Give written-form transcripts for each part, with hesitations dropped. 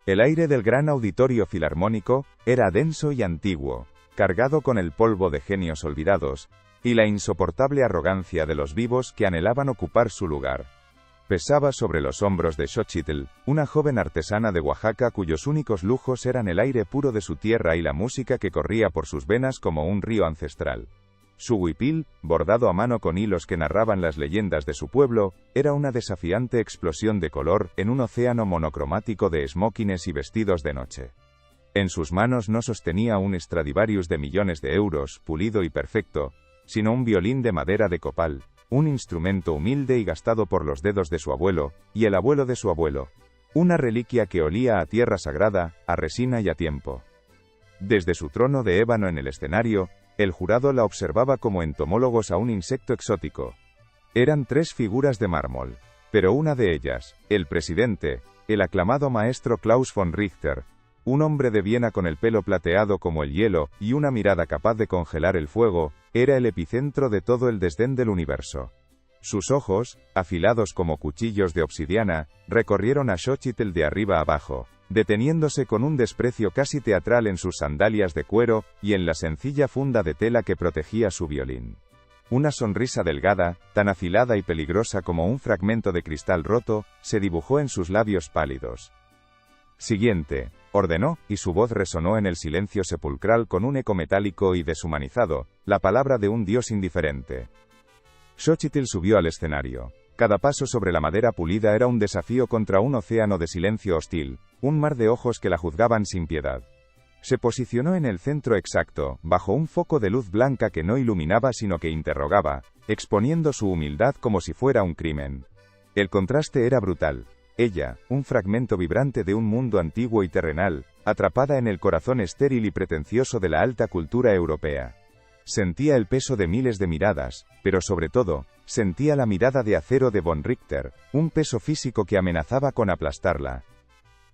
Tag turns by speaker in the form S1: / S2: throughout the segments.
S1: El aire del gran auditorio filarmónico era denso y antiguo, cargado con el polvo de genios olvidados, y la insoportable arrogancia de los vivos que anhelaban ocupar su lugar. Pesaba sobre los hombros de Xochitl, una joven artesana de Oaxaca cuyos únicos lujos eran el aire puro de su tierra y la música que corría por sus venas como un río ancestral. Su huipil, bordado a mano con hilos que narraban las leyendas de su pueblo, era una desafiante explosión de color en un océano monocromático de esmóquines y vestidos de noche. En sus manos no sostenía un Stradivarius de millones de euros, pulido y perfecto, sino un violín de madera de copal, un instrumento humilde y gastado por los dedos de su abuelo, y el abuelo de su abuelo, una reliquia que olía a tierra sagrada, a resina y a tiempo. Desde su trono de ébano en el escenario, el jurado la observaba como entomólogos a un insecto exótico. Eran 3 figuras de mármol, pero una de ellas, el presidente, el aclamado maestro Klaus von Richter, un hombre de Viena con el pelo plateado como el hielo y una mirada capaz de congelar el fuego, era el epicentro de todo el desdén del universo. Sus ojos, afilados como cuchillos de obsidiana, recorrieron a Xochitl de arriba abajo, deteniéndose con un desprecio casi teatral en sus sandalias de cuero y en la sencilla funda de tela que protegía su violín. Una sonrisa delgada, tan afilada y peligrosa como un fragmento de cristal roto, se dibujó en sus labios pálidos. «Siguiente», ordenó, y su voz resonó en el silencio sepulcral con un eco metálico y deshumanizado, la palabra de un dios indiferente. Xochitl subió al escenario. Cada paso sobre la madera pulida era un desafío contra un océano de silencio hostil, un mar de ojos que la juzgaban sin piedad. Se posicionó en el centro exacto, bajo un foco de luz blanca que no iluminaba sino que interrogaba, exponiendo su humildad como si fuera un crimen. El contraste era brutal. Ella, un fragmento vibrante de un mundo antiguo y terrenal, atrapada en el corazón estéril y pretencioso de la alta cultura europea. Sentía el peso de miles de miradas, pero sobre todo, sentía la mirada de acero de von Richter, un peso físico que amenazaba con aplastarla.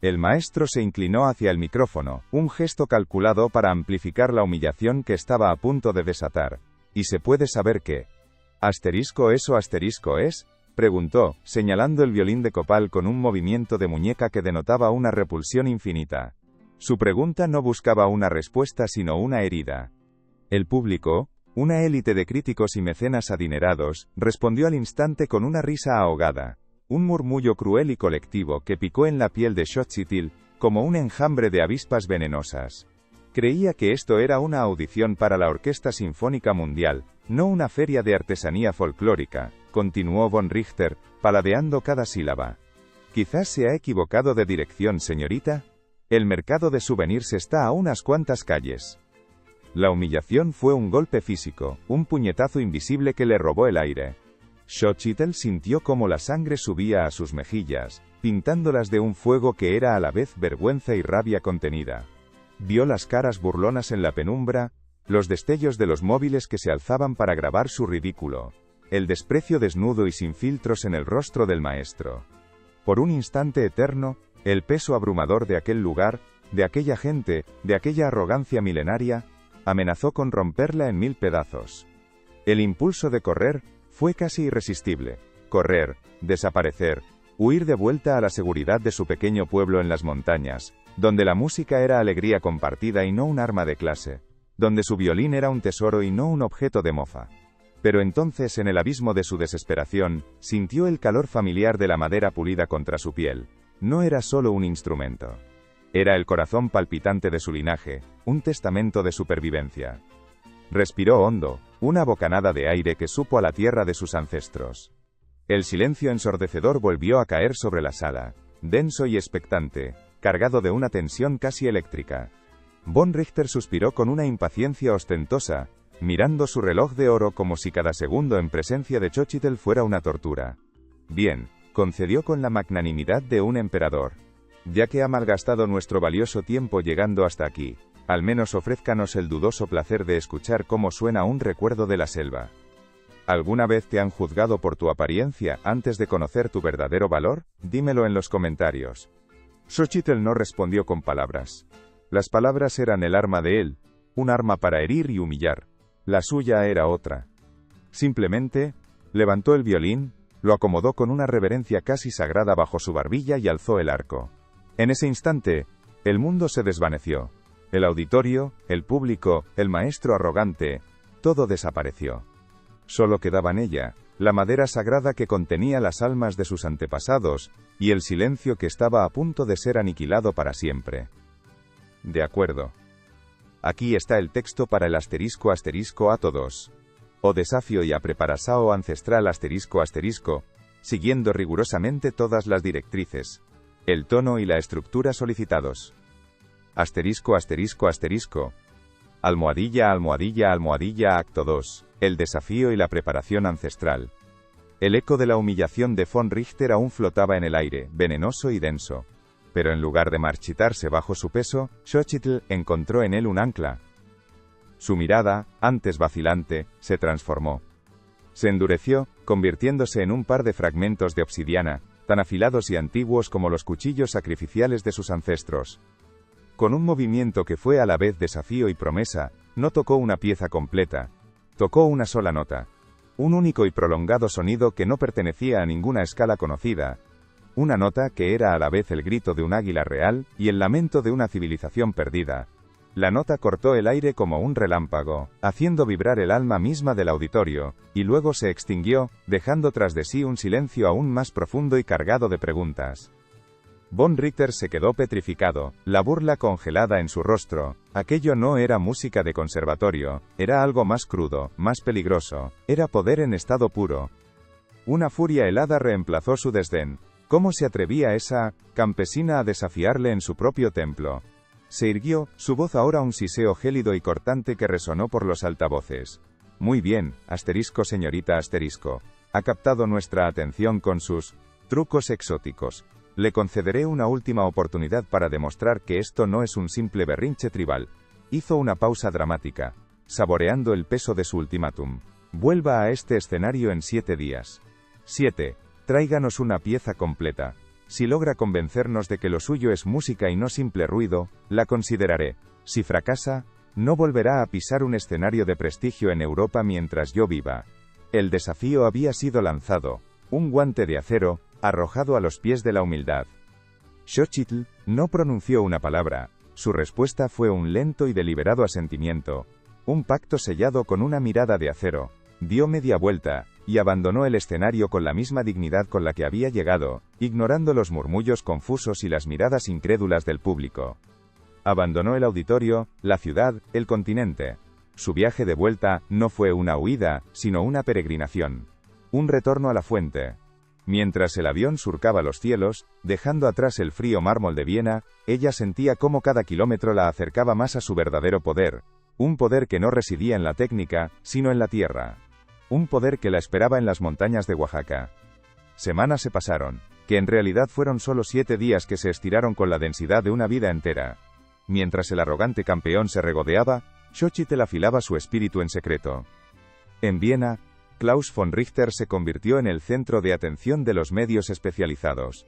S1: El maestro se inclinó hacia el micrófono, un gesto calculado para amplificar la humillación que estaba a punto de desatar. ¿Y se puede saber qué? ¿Asterisco eso asterisco es? Preguntó, señalando el violín de copal con un movimiento de muñeca que denotaba una repulsión infinita. Su pregunta no buscaba una respuesta sino una herida. El público, una élite de críticos y mecenas adinerados, respondió al instante con una risa ahogada. Un murmullo cruel y colectivo que picó en la piel de Xochitl, como un enjambre de avispas venenosas. Creía que esto era una audición para la Orquesta Sinfónica Mundial, no una feria de artesanía folclórica, continuó von Richter, paladeando cada sílaba. Quizás se ha equivocado de dirección, señorita. El mercado de souvenirs está a unas cuantas calles. La humillación fue un golpe físico, un puñetazo invisible que le robó el aire. Xochitl sintió como la sangre subía a sus mejillas, pintándolas de un fuego que era a la vez vergüenza y rabia contenida. Vio las caras burlonas en la penumbra, los destellos de los móviles que se alzaban para grabar su ridículo, el desprecio desnudo y sin filtros en el rostro del maestro. Por un instante eterno, el peso abrumador de aquel lugar, de aquella gente, de aquella arrogancia milenaria, amenazó con romperla en 1000 pedazos. El impulso de correr fue casi irresistible. Correr, desaparecer, huir de vuelta a la seguridad de su pequeño pueblo en las montañas, donde la música era alegría compartida y no un arma de clase, donde su violín era un tesoro y no un objeto de mofa. Pero entonces, en el abismo de su desesperación, sintió el calor familiar de la madera pulida contra su piel. No era solo un instrumento. Era el corazón palpitante de su linaje, un testamento de supervivencia. Respiró hondo, una bocanada de aire que supo a la tierra de sus ancestros. El silencio ensordecedor volvió a caer sobre la sala, denso y expectante, cargado de una tensión casi eléctrica. Von Richter suspiró con una impaciencia ostentosa, mirando su reloj de oro como si cada segundo en presencia de Xochitl fuera una tortura. Bien, concedió con la magnanimidad de un emperador. Ya que ha malgastado nuestro valioso tiempo llegando hasta aquí, al menos ofrézcanos el dudoso placer de escuchar cómo suena un recuerdo de la selva. ¿Alguna vez te han juzgado por tu apariencia antes de conocer tu verdadero valor? Dímelo en los comentarios. Xochitl no respondió con palabras. Las palabras eran el arma de él, un arma para herir y humillar. La suya era otra. Simplemente, levantó el violín, lo acomodó con una reverencia casi sagrada bajo su barbilla y alzó el arco. En ese instante, el mundo se desvaneció. El auditorio, el público, el maestro arrogante, todo desapareció. Solo quedaban ella, la madera sagrada que contenía las almas de sus antepasados, y el silencio que estaba a punto de ser aniquilado para siempre. De acuerdo. Aquí está el texto para el *** Ato 2. O desafío y a preparasao ancestral ***, siguiendo rigurosamente todas las directrices, el tono y la estructura solicitados. *****. Almohadilla, almohadilla, almohadilla, acto 2. El desafío y la preparación ancestral. El eco de la humillación de von Richter aún flotaba en el aire, venenoso y denso. Pero en lugar de marchitarse bajo su peso, Xochitl encontró en él un ancla. Su mirada, antes vacilante, se transformó. Se endureció, convirtiéndose en un par de fragmentos de obsidiana, tan afilados y antiguos como los cuchillos sacrificiales de sus ancestros. Con un movimiento que fue a la vez desafío y promesa, no tocó una pieza completa. Tocó una sola nota. Un único y prolongado sonido que no pertenecía a ninguna escala conocida. Una nota que era a la vez el grito de un águila real y el lamento de una civilización perdida. La nota cortó el aire como un relámpago, haciendo vibrar el alma misma del auditorio, y luego se extinguió, dejando tras de sí un silencio aún más profundo y cargado de preguntas. Von Richter se quedó petrificado, la burla congelada en su rostro. Aquello no era música de conservatorio, era algo más crudo, más peligroso, era poder en estado puro. Una furia helada reemplazó su desdén. ¿Cómo se atrevía esa campesina a desafiarle en su propio templo? Se irguió, su voz ahora un siseo gélido y cortante que resonó por los altavoces. Muy bien, señorita ha captado nuestra atención con sus trucos exóticos. Le concederé una última oportunidad para demostrar que esto no es un simple berrinche tribal. Hizo una pausa dramática, saboreando el peso de su ultimátum. Vuelva a este escenario en 7 días. 7. Tráiganos una pieza completa. Si logra convencernos de que lo suyo es música y no simple ruido, la consideraré. Si fracasa, no volverá a pisar un escenario de prestigio en Europa mientras yo viva. El desafío había sido lanzado. Un guante de acero, arrojado a los pies de la humildad. Xochitl no pronunció una palabra. Su respuesta fue un lento y deliberado asentimiento. Un pacto sellado con una mirada de acero. Dio media vuelta, y abandonó el escenario con la misma dignidad con la que había llegado, ignorando los murmullos confusos y las miradas incrédulas del público. Abandonó el auditorio, la ciudad, el continente. Su viaje de vuelta no fue una huida, sino una peregrinación. Un retorno a la fuente. Mientras el avión surcaba los cielos, dejando atrás el frío mármol de Viena, ella sentía cómo cada kilómetro la acercaba más a su verdadero poder. Un poder que no residía en la técnica, sino en la tierra. Un poder que la esperaba en las montañas de Oaxaca. Semanas se pasaron, que en realidad fueron solo 7 días que se estiraron con la densidad de una vida entera. Mientras el arrogante campeón se regodeaba, Xochitl afilaba su espíritu en secreto. En Viena, Klaus von Richter se convirtió en el centro de atención de los medios especializados.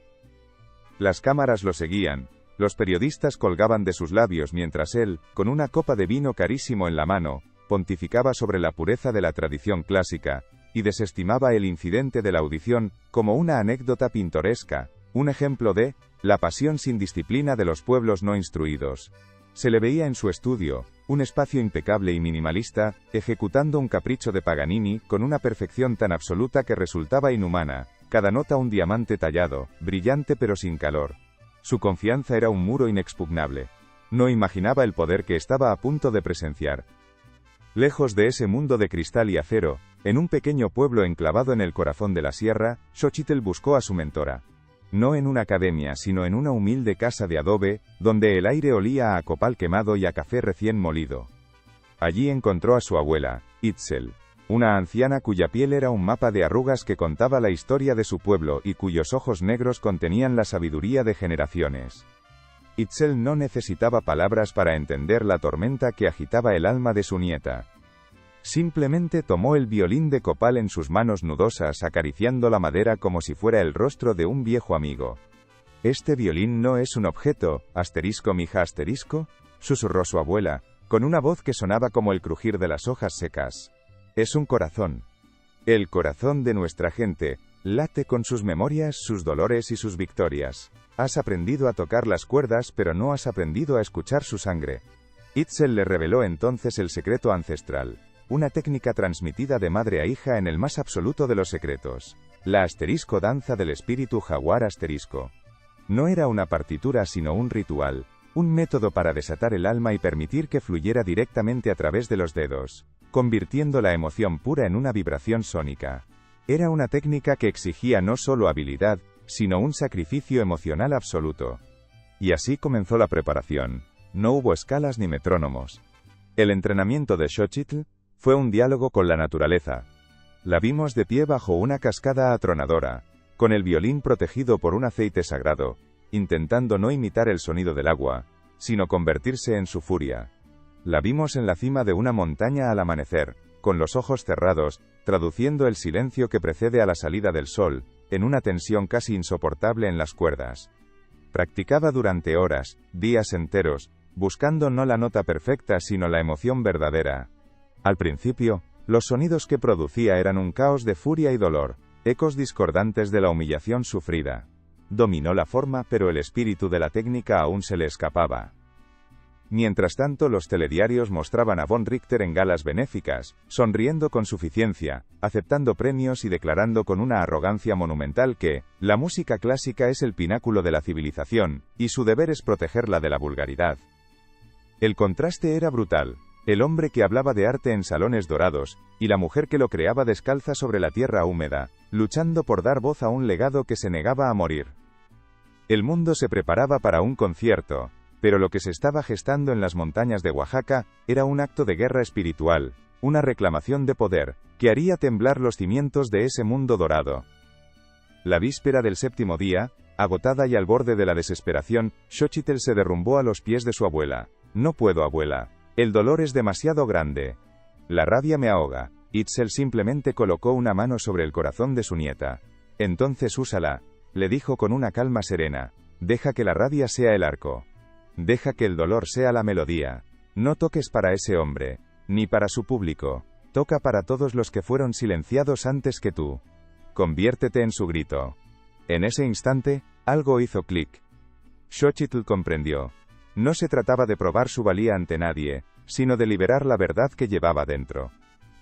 S1: Las cámaras lo seguían, los periodistas colgaban de sus labios mientras él, con una copa de vino carísimo en la mano, pontificaba sobre la pureza de la tradición clásica, y desestimaba el incidente de la audición como una anécdota pintoresca, un ejemplo de la pasión sin disciplina de los pueblos no instruidos. Se le veía en su estudio, un espacio impecable y minimalista, ejecutando un capricho de Paganini con una perfección tan absoluta que resultaba inhumana, cada nota un diamante tallado, brillante pero sin calor. Su confianza era un muro inexpugnable. No imaginaba el poder que estaba a punto de presenciar. Lejos de ese mundo de cristal y acero, en un pequeño pueblo enclavado en el corazón de la sierra, Xochitl buscó a su mentora. No en una academia, sino en una humilde casa de adobe, donde el aire olía a copal quemado y a café recién molido. Allí encontró a su abuela, Itzel, una anciana cuya piel era un mapa de arrugas que contaba la historia de su pueblo y cuyos ojos negros contenían la sabiduría de generaciones. Itzel no necesitaba palabras para entender la tormenta que agitaba el alma de su nieta. Simplemente tomó el violín de copal en sus manos nudosas, acariciando la madera como si fuera el rostro de un viejo amigo. «Este violín no es un objeto, mija susurró su abuela, con una voz que sonaba como el crujir de las hojas secas. Es un corazón. El corazón de nuestra gente, late con sus memorias, sus dolores y sus victorias. Has aprendido a tocar las cuerdas, pero no has aprendido a escuchar su sangre. Itzel le reveló entonces el secreto ancestral, una técnica transmitida de madre a hija en el más absoluto de los secretos. La asterisco danza del espíritu jaguar asterisco. No era una partitura sino un ritual, un método para desatar el alma y permitir que fluyera directamente a través de los dedos, convirtiendo la emoción pura en una vibración sónica. Era una técnica que exigía no solo habilidad, sino un sacrificio emocional absoluto. Y así comenzó la preparación. No hubo escalas ni metrónomos. El entrenamiento de Xochitl fue un diálogo con la naturaleza. La vimos de pie bajo una cascada atronadora, con el violín protegido por un aceite sagrado, intentando no imitar el sonido del agua, sino convertirse en su furia. La vimos en la cima de una montaña al amanecer, con los ojos cerrados, traduciendo el silencio que precede a la salida del sol, en una tensión casi insoportable en las cuerdas. Practicaba durante horas, días enteros, buscando no la nota perfecta sino la emoción verdadera. Al principio, los sonidos que producía eran un caos de furia y dolor, ecos discordantes de la humillación sufrida. Dominó la forma, pero el espíritu de la técnica aún se le escapaba. Mientras tanto, los telediarios mostraban a von Richter en galas benéficas, sonriendo con suficiencia, aceptando premios y declarando con una arrogancia monumental que la música clásica es el pináculo de la civilización, y su deber es protegerla de la vulgaridad. El contraste era brutal. El hombre que hablaba de arte en salones dorados, y la mujer que lo creaba descalza sobre la tierra húmeda, luchando por dar voz a un legado que se negaba a morir. El mundo se preparaba para un concierto, pero lo que se estaba gestando en las montañas de Oaxaca era un acto de guerra espiritual, una reclamación de poder, que haría temblar los cimientos de ese mundo dorado. La víspera del séptimo día, agotada y al borde de la desesperación, Xochitl se derrumbó a los pies de su abuela. «No puedo, abuela. El dolor es demasiado grande. La rabia me ahoga». Itzel simplemente colocó una mano sobre el corazón de su nieta. «Entonces úsala», le dijo con una calma serena. «Deja que la rabia sea el arco. Deja que el dolor sea la melodía. No toques para ese hombre, ni para su público. Toca para todos los que fueron silenciados antes que tú. Conviértete en su grito». En ese instante, algo hizo clic. Xochitl comprendió. No se trataba de probar su valía ante nadie, sino de liberar la verdad que llevaba dentro.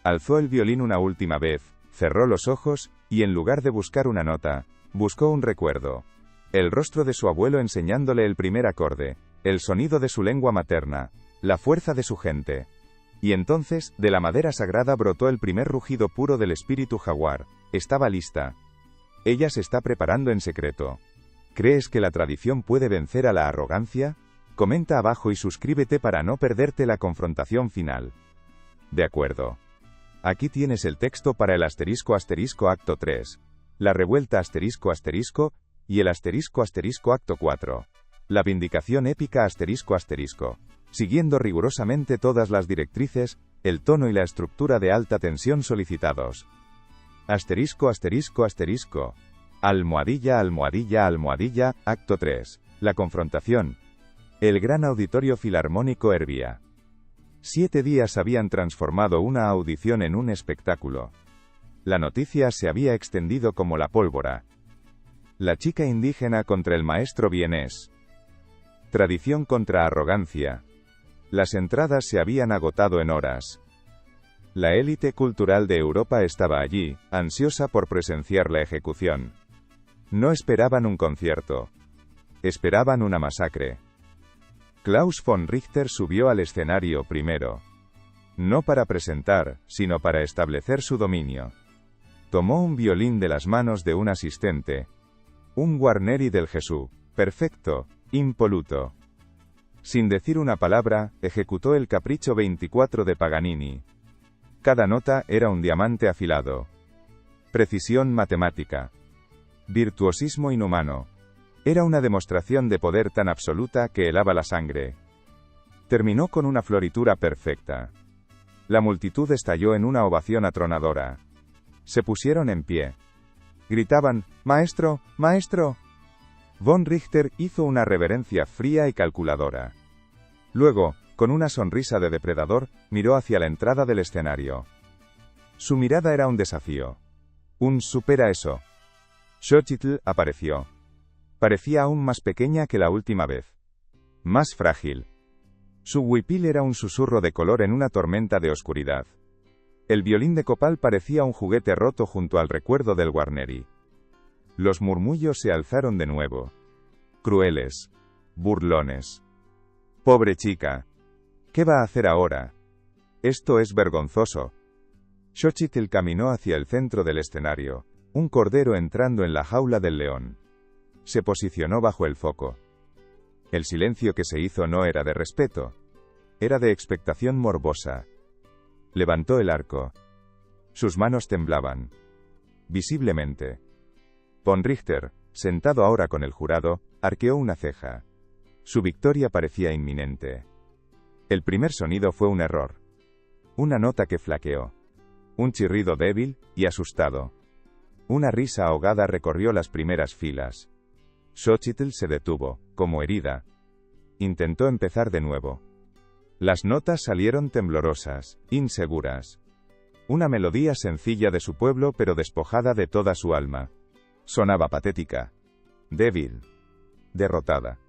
S1: Alzó el violín una última vez, cerró los ojos, y en lugar de buscar una nota, buscó un recuerdo. El rostro de su abuelo enseñándole el primer acorde, el sonido de su lengua materna, la fuerza de su gente. Y entonces, de la madera sagrada brotó el primer rugido puro del espíritu jaguar. Estaba lista. Ella se está preparando en secreto. ¿Crees que la tradición puede vencer a la arrogancia? Comenta abajo y suscríbete para no perderte la confrontación final. De acuerdo. Aquí tienes el texto para el asterisco acto 3, la revuelta asterisco y el asterisco acto 4. La vindicación épica asterisco, siguiendo rigurosamente todas las directrices, el tono y la estructura de alta tensión solicitados. Asterisco, almohadilla, acto 3. La confrontación. El gran auditorio filarmónico hervía. 7 días habían transformado una audición en un espectáculo. La noticia se había extendido como la pólvora. La chica indígena contra el maestro vienés. Tradición contra arrogancia. Las entradas se habían agotado en horas. La élite cultural de Europa estaba allí, ansiosa por presenciar la ejecución. No esperaban un concierto. Esperaban una masacre. Klaus von Richter subió al escenario primero. No para presentar, sino para establecer su dominio. Tomó un violín de las manos de un asistente. Un Guarneri del Jesús, perfecto, impoluto. Sin decir una palabra, ejecutó el Capricho 24 de Paganini. Cada nota era un diamante afilado. Precisión matemática. Virtuosismo inhumano. Era una demostración de poder tan absoluta que helaba la sangre. Terminó con una floritura perfecta. La multitud estalló en una ovación atronadora. Se pusieron en pie. Gritaban, «¡Maestro! ¡Maestro!». Von Richter hizo una reverencia fría y calculadora. Luego, con una sonrisa de depredador, miró hacia la entrada del escenario. Su mirada era un desafío. Un «supera eso». Xochitl apareció. Parecía aún más pequeña que la última vez. Más frágil. Su huipil era un susurro de color en una tormenta de oscuridad. El violín de copal parecía un juguete roto junto al recuerdo del Guarneri. Los murmullos se alzaron de nuevo. Crueles. Burlones. Pobre chica. ¿Qué va a hacer ahora? Esto es vergonzoso. Xochitl caminó hacia el centro del escenario, un cordero entrando en la jaula del león. Se posicionó bajo el foco. El silencio que se hizo no era de respeto. Era de expectación morbosa. Levantó el arco. Sus manos temblaban. Visiblemente. Von Richter, sentado ahora con el jurado, arqueó una ceja. Su victoria parecía inminente. El primer sonido fue un error. Una nota que flaqueó. Un chirrido débil y asustado. Una risa ahogada recorrió las primeras filas. Xochitl se detuvo, como herida. Intentó empezar de nuevo. Las notas salieron temblorosas, inseguras. Una melodía sencilla de su pueblo pero despojada de toda su alma. Sonaba patética. Débil. Derrotada.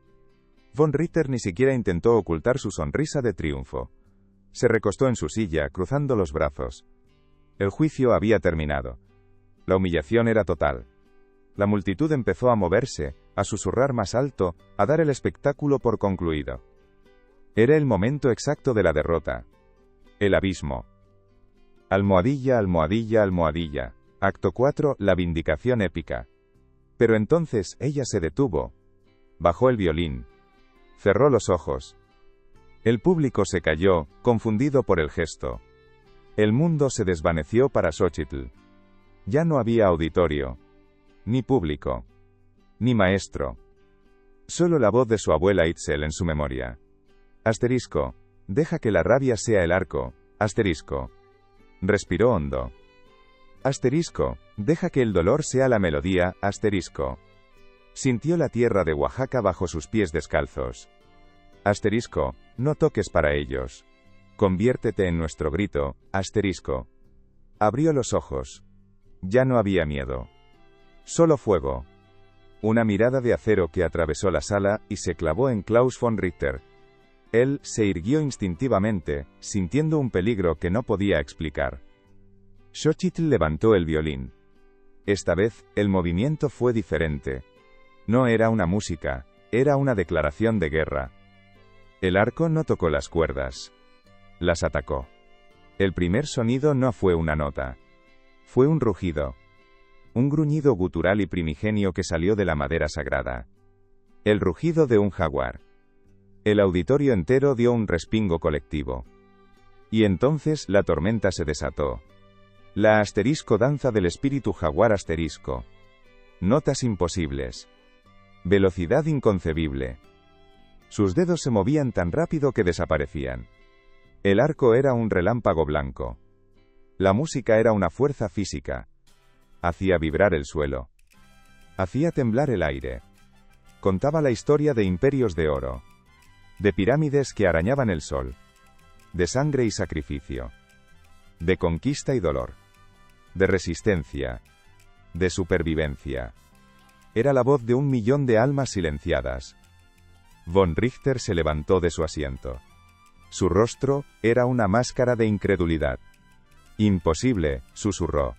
S1: Von Richter ni siquiera intentó ocultar su sonrisa de triunfo. Se recostó en su silla, cruzando los brazos. El juicio había terminado. La humillación era total. La multitud empezó a moverse, a susurrar más alto, a dar el espectáculo por concluido. Era el momento exacto de la derrota. El abismo. Almohadilla, almohadilla, almohadilla. Acto 4, la vindicación épica. Pero entonces ella se detuvo. Bajó el violín. Cerró los ojos. El público se calló, confundido por el gesto. El mundo se desvaneció para Xochitl. Ya no había auditorio. Ni público. Ni maestro. Solo la voz de su abuela Itzel en su memoria. Asterisco. Deja que la rabia sea el arco. Asterisco. Respiró hondo. Asterisco. Deja que el dolor sea la melodía. Asterisco. Sintió la tierra de Oaxaca bajo sus pies descalzos. Asterisco. No toques para ellos. Conviértete en nuestro grito. Asterisco. Abrió los ojos. Ya no había miedo. Solo fuego. Una mirada de acero que atravesó la sala y se clavó en Klaus von Richter. Él se irguió instintivamente, sintiendo un peligro que no podía explicar. Xochitl levantó el violín. Esta vez, el movimiento fue diferente. No era una música, era una declaración de guerra. El arco no tocó las cuerdas. Las atacó. El primer sonido no fue una nota. Fue un rugido. Un gruñido gutural y primigenio que salió de la madera sagrada. El rugido de un jaguar. El auditorio entero dio un respingo colectivo. Y entonces la tormenta se desató. La asterisco danza del espíritu jaguar asterisco. Notas imposibles. Velocidad inconcebible. Sus dedos se movían tan rápido que desaparecían. El arco era un relámpago blanco. La música era una fuerza física. Hacía vibrar el suelo. Hacía temblar el aire. Contaba la historia de imperios de oro. De pirámides que arañaban el sol. De sangre y sacrificio. De conquista y dolor. De resistencia. De supervivencia. Era la voz de 1.000.000 de almas silenciadas. Von Richter se levantó de su asiento. Su rostro era una máscara de incredulidad. Imposible, susurró.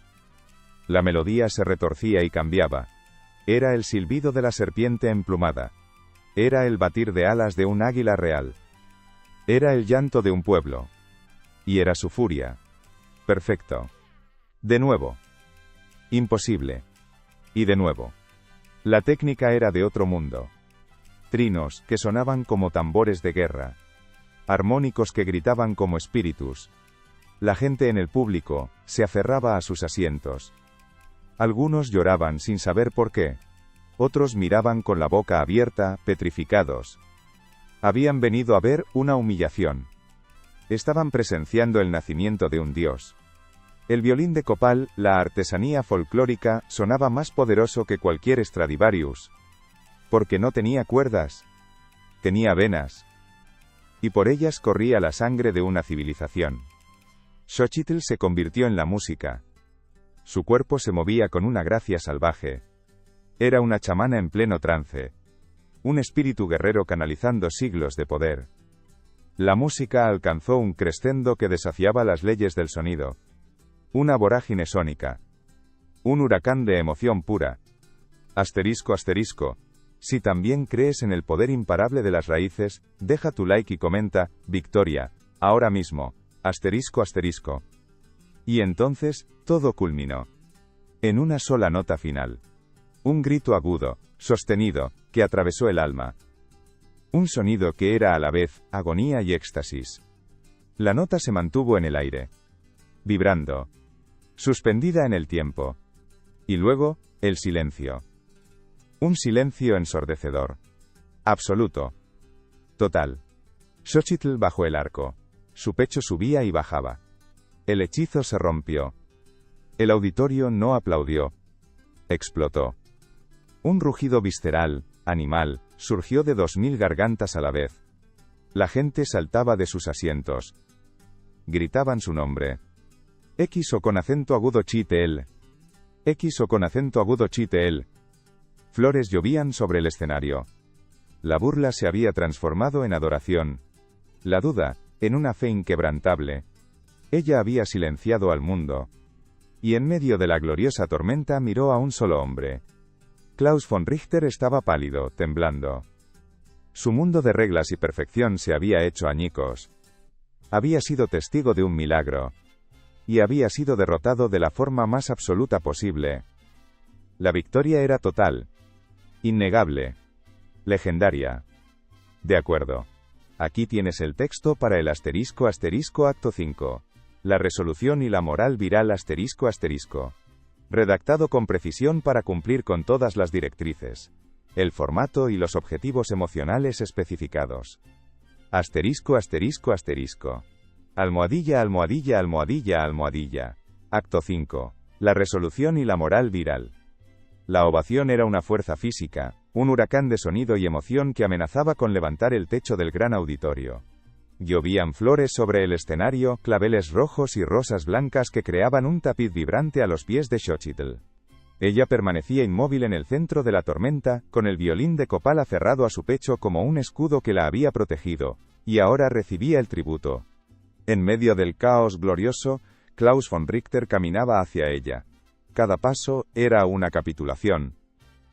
S1: La melodía se retorcía y cambiaba. Era el silbido de la serpiente emplumada. Era el batir de alas de un águila real. Era el llanto de un pueblo. Y era su furia. Perfecto. De nuevo. Imposible. Y de nuevo. La técnica era de otro mundo. Trinos que sonaban como tambores de guerra. Armónicos que gritaban como espíritus. La gente en el público se aferraba a sus asientos. Algunos lloraban sin saber por qué. Otros miraban con la boca abierta, petrificados. Habían venido a ver una humillación. Estaban presenciando el nacimiento de un dios. El violín de copal, la artesanía folclórica, sonaba más poderoso que cualquier Stradivarius. Porque no tenía cuerdas. Tenía venas. Y por ellas corría la sangre de una civilización. Xochitl se convirtió en la música. Su cuerpo se movía con una gracia salvaje. Era una chamana en pleno trance. Un espíritu guerrero canalizando siglos de poder. La música alcanzó un crescendo que desafiaba las leyes del sonido. Una vorágine sónica. Un huracán de emoción pura. Asterisco asterisco. Si también crees en el poder imparable de las raíces, deja tu like y comenta, Victoria, ahora mismo, asterisco asterisco. Y entonces, todo culminó. En una sola nota final. Un grito agudo, sostenido, que atravesó el alma. Un sonido que era a la vez agonía y éxtasis. La nota se mantuvo en el aire. Vibrando. Suspendida en el tiempo. Y luego, el silencio. Un silencio ensordecedor. Absoluto. Total. Xochitl bajó el arco. Su pecho subía y bajaba. El hechizo se rompió. El auditorio no aplaudió. Explotó. Un rugido visceral, animal, surgió de 2000 gargantas a la vez. La gente saltaba de sus asientos. Gritaban su nombre. X o con acento agudo chitel. X o con acento agudo chitel. Flores llovían sobre el escenario. La burla se había transformado en adoración. La duda, en una fe inquebrantable. Ella había silenciado al mundo. Y en medio de la gloriosa tormenta miró a un solo hombre. Klaus von Richter estaba pálido, temblando. Su mundo de reglas y perfección se había hecho añicos. Había sido testigo de un milagro. Y había sido derrotado de la forma más absoluta posible. La victoria era total. Innegable. Legendaria. De acuerdo. Aquí tienes el texto para el asterisco asterisco acto 5. La resolución y la moral viral asterisco asterisco. Redactado con precisión para cumplir con todas las directrices. El formato y los objetivos emocionales especificados. Asterisco asterisco asterisco. Almohadilla almohadilla almohadilla almohadilla. Acto 5. La resolución y la moral viral. La ovación era una fuerza física, un huracán de sonido y emoción que amenazaba con levantar el techo del gran auditorio. Llovían flores sobre el escenario, claveles rojos y rosas blancas que creaban un tapiz vibrante a los pies de Xochitl. Ella permanecía inmóvil en el centro de la tormenta, con el violín de copal aferrado a su pecho como un escudo que la había protegido, y ahora recibía el tributo. En medio del caos glorioso, Klaus von Richter caminaba hacia ella. Cada paso era una capitulación.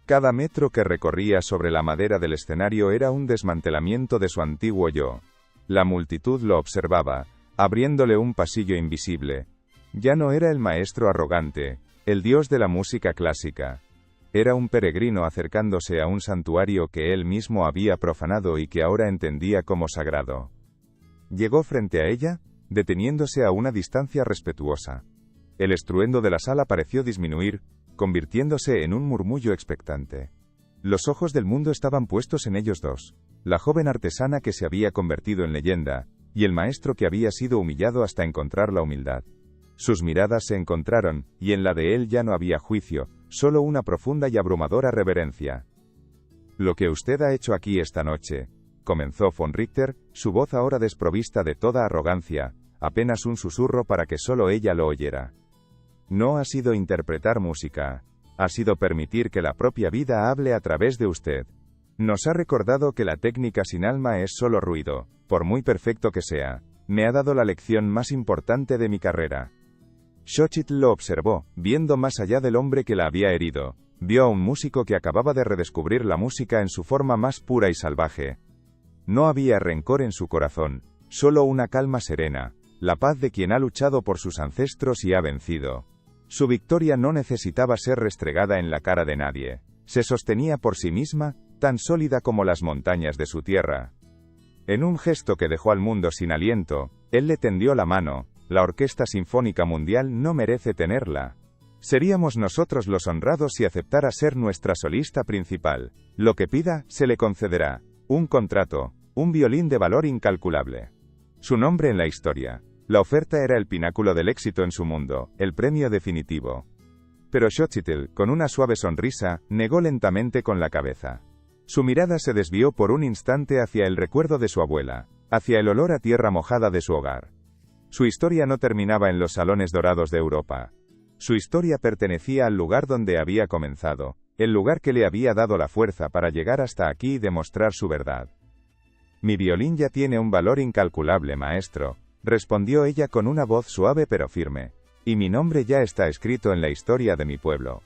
S1: Cada metro que recorría sobre la madera del escenario era un desmantelamiento de su antiguo yo. La multitud lo observaba, abriéndole un pasillo invisible. Ya no era el maestro arrogante, el dios de la música clásica. Era un peregrino acercándose a un santuario que él mismo había profanado y que ahora entendía como sagrado. Llegó frente a ella, deteniéndose a una distancia respetuosa. El estruendo de la sala pareció disminuir, convirtiéndose en un murmullo expectante. Los ojos del mundo estaban puestos en ellos dos. La joven artesana que se había convertido en leyenda, y el maestro que había sido humillado hasta encontrar la humildad. Sus miradas se encontraron, y en la de él ya no había juicio, solo una profunda y abrumadora reverencia. «Lo que usted ha hecho aquí esta noche», comenzó von Richter, su voz ahora desprovista de toda arrogancia, apenas un susurro para que solo ella lo oyera. «No ha sido interpretar música. Ha sido permitir que la propia vida hable a través de usted. Nos ha recordado que la técnica sin alma es solo ruido, por muy perfecto que sea. Me ha dado la lección más importante de mi carrera». Xochitl lo observó, viendo más allá del hombre que la había herido. Vio a un músico que acababa de redescubrir la música en su forma más pura y salvaje. No había rencor en su corazón, solo una calma serena, la paz de quien ha luchado por sus ancestros y ha vencido. Su victoria no necesitaba ser restregada en la cara de nadie. Se sostenía por sí misma, tan sólida como las montañas de su tierra. En un gesto que dejó al mundo sin aliento, él le tendió la mano. La Orquesta Sinfónica Mundial no merece tenerla. Seríamos nosotros los honrados si aceptara ser nuestra solista principal. Lo que pida, se le concederá. Un contrato, un violín de valor incalculable. Su nombre en la historia. La oferta era el pináculo del éxito en su mundo, el premio definitivo. Pero Xochitl, con una suave sonrisa, negó lentamente con la cabeza. Su mirada se desvió por un instante hacia el recuerdo de su abuela, hacia el olor a tierra mojada de su hogar. Su historia no terminaba en los salones dorados de Europa. Su historia pertenecía al lugar donde había comenzado, el lugar que le había dado la fuerza para llegar hasta aquí y demostrar su verdad. Mi violín ya tiene un valor incalculable, maestro, respondió ella con una voz suave pero firme, y mi nombre ya está escrito en la historia de mi pueblo.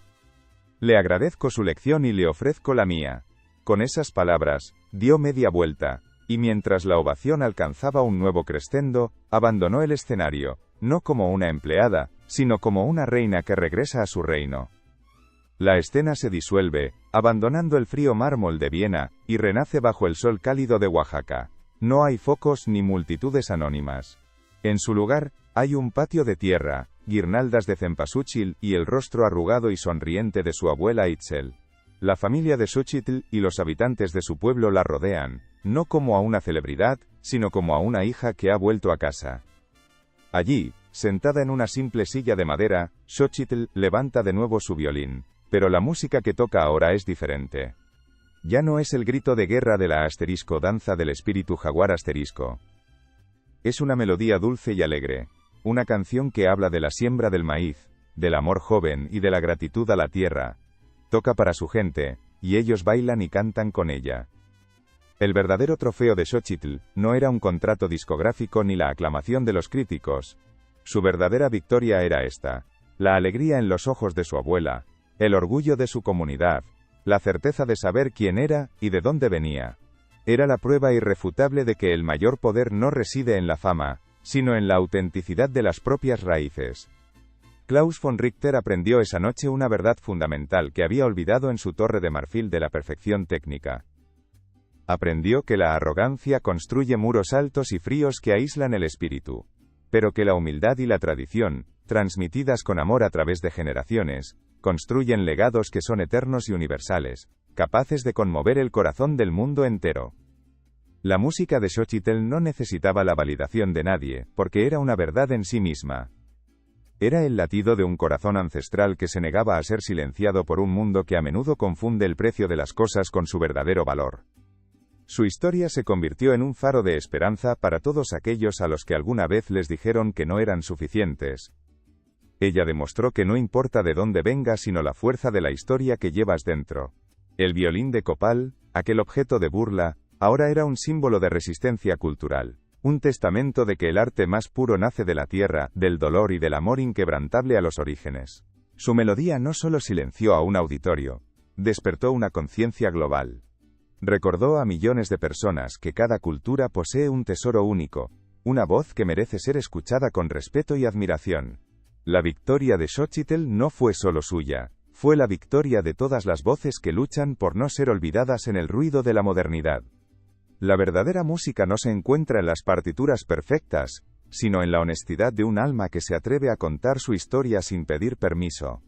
S1: Le agradezco su lección y le ofrezco la mía. Con esas palabras, dio media vuelta, y mientras la ovación alcanzaba un nuevo crescendo, abandonó el escenario, no como una empleada, sino como una reina que regresa a su reino. La escena se disuelve, abandonando el frío mármol de Viena, y renace bajo el sol cálido de Oaxaca. No hay focos ni multitudes anónimas. En su lugar, hay un patio de tierra, guirnaldas de cempasúchil y el rostro arrugado y sonriente de su abuela Itzel. La familia de Xochitl y los habitantes de su pueblo la rodean, no como a una celebridad, sino como a una hija que ha vuelto a casa. Allí, sentada en una simple silla de madera, Xochitl levanta de nuevo su violín, pero la música que toca ahora es diferente. Ya no es el grito de guerra de la danza del espíritu jaguar . Es una melodía dulce y alegre, una canción que habla de la siembra del maíz, del amor joven y de la gratitud a la tierra. Toca para su gente, y ellos bailan y cantan con ella. El verdadero trofeo de Xochitl no era un contrato discográfico ni la aclamación de los críticos. Su verdadera victoria era esta: la alegría en los ojos de su abuela, el orgullo de su comunidad, la certeza de saber quién era y de dónde venía. Era la prueba irrefutable de que el mayor poder no reside en la fama, sino en la autenticidad de las propias raíces. Klaus von Richter aprendió esa noche una verdad fundamental que había olvidado en su torre de marfil de la perfección técnica. Aprendió que la arrogancia construye muros altos y fríos que aíslan el espíritu, pero que la humildad y la tradición, transmitidas con amor a través de generaciones, construyen legados que son eternos y universales, capaces de conmover el corazón del mundo entero. La música de Xochitl no necesitaba la validación de nadie, porque era una verdad en sí misma. Era el latido de un corazón ancestral que se negaba a ser silenciado por un mundo que a menudo confunde el precio de las cosas con su verdadero valor. Su historia se convirtió en un faro de esperanza para todos aquellos a los que alguna vez les dijeron que no eran suficientes. Ella demostró que no importa de dónde vengas sino la fuerza de la historia que llevas dentro. El violín de copal, aquel objeto de burla, ahora era un símbolo de resistencia cultural, un testamento de que el arte más puro nace de la tierra, del dolor y del amor inquebrantable a los orígenes. Su melodía no solo silenció a un auditorio, despertó una conciencia global. Recordó a millones de personas que cada cultura posee un tesoro único, una voz que merece ser escuchada con respeto y admiración. La victoria de Xochitl no fue solo suya, fue la victoria de todas las voces que luchan por no ser olvidadas en el ruido de la modernidad. La verdadera música no se encuentra en las partituras perfectas, sino en la honestidad de un alma que se atreve a contar su historia sin pedir permiso.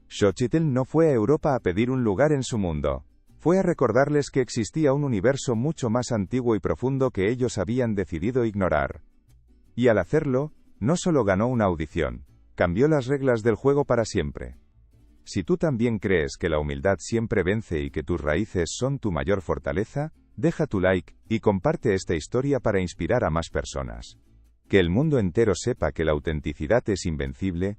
S1: Xochitl no fue a Europa a pedir un lugar en su mundo. Fue a recordarles que existía un universo mucho más antiguo y profundo que ellos habían decidido ignorar. Y al hacerlo, no solo ganó una audición, cambió las reglas del juego para siempre. Si tú también crees que la humildad siempre vence y que tus raíces son tu mayor fortaleza, deja tu like y comparte esta historia para inspirar a más personas. Que el mundo entero sepa que la autenticidad es invencible,